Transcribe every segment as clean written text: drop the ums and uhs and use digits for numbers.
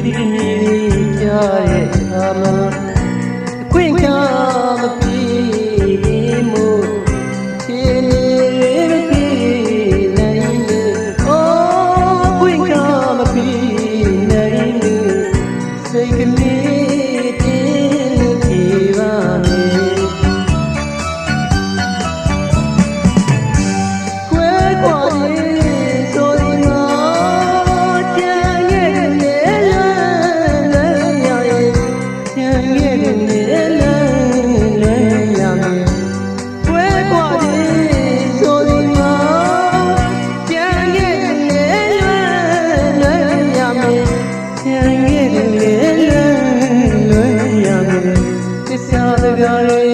ဒီမြေကြားရဲ့အာမအခွင့်အခါမပြီးမို့ခြေနေမပြီးနိုင်လို့အော်အခွင့်အခါမပြီးနိုင်လို့စိတ်ကလေးတင်းကြည်ပါမယ်ခွဲခွာရေးဆိုရင်ငါကြံရဲ့လေလန်းလန်းရရဲ့ကြံရဲ့လေလန်းလန်းရမယ်ခွဲခွာရေးဆိုရင်ငါကြံရဲ့လေလန်းလန်းရမယ်ကြံရဲ့လေလန်းလန်းရမယ်သစ္စာစကားတွေ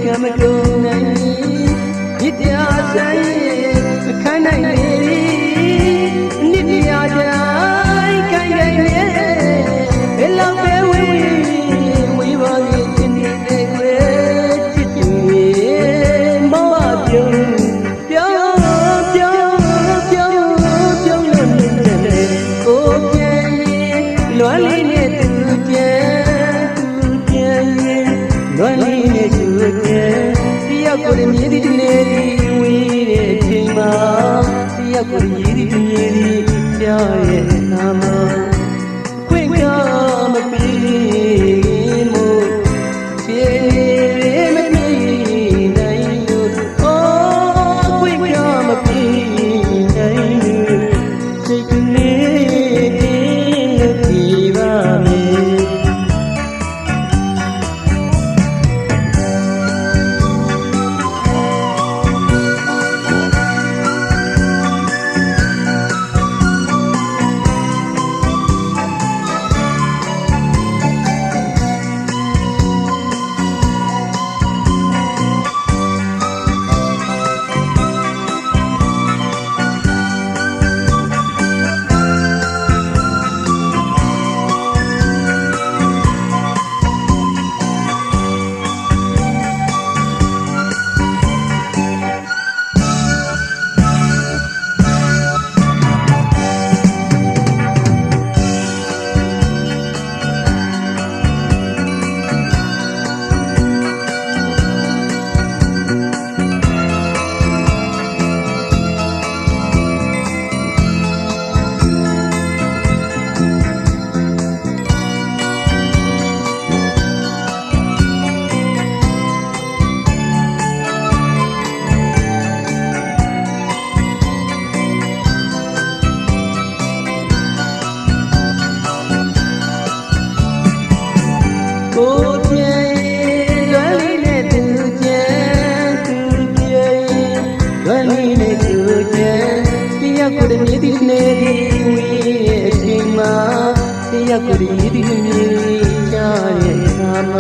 ကမကုန်နိုင်မြစ်တရားဆိုင်မခံနိုင်လေနိတရားတိုင်းခိုင်ခိုင်နဲ့ဘယ်လောက်ပဲဝေးပါရဲ့ချစ်နေတဲ့ကွယ်ချစ်သူရဲ့မောဟပြုံးလို့နေတဲ့ကိုပြန်ရင်လွမ်းလေးနဲ့သူပြန်ရင်လွမ်းလေးနဲ့သူပြန်တယောက်ကိုယ်မြည်သည်တနေ့ဝေးတဲ့အချိန်မှာတယောက်ကိုယ်မြည်သည်တနေ့ကြားရဲ့နာမခွင့်ကားမပြီးမို့ခြေမပြီးနိုင်လို့အော်ခွင့်ကားမပြီးနိုင်လို့စိတ်ကလေးတင်းကြည်ပါမယ်ကိုပြန်လွမ်းလေးနဲ့သူပြန်သူပြန်လွမ်းလေးနဲ့သူပြန်တယောက်ကိုယ်မြည်သည်နေသည်ဝေးရဲ့အချိန်မှာတယောက်ကိုယ်မြည်သည်မြည်ချရဲ့သာမ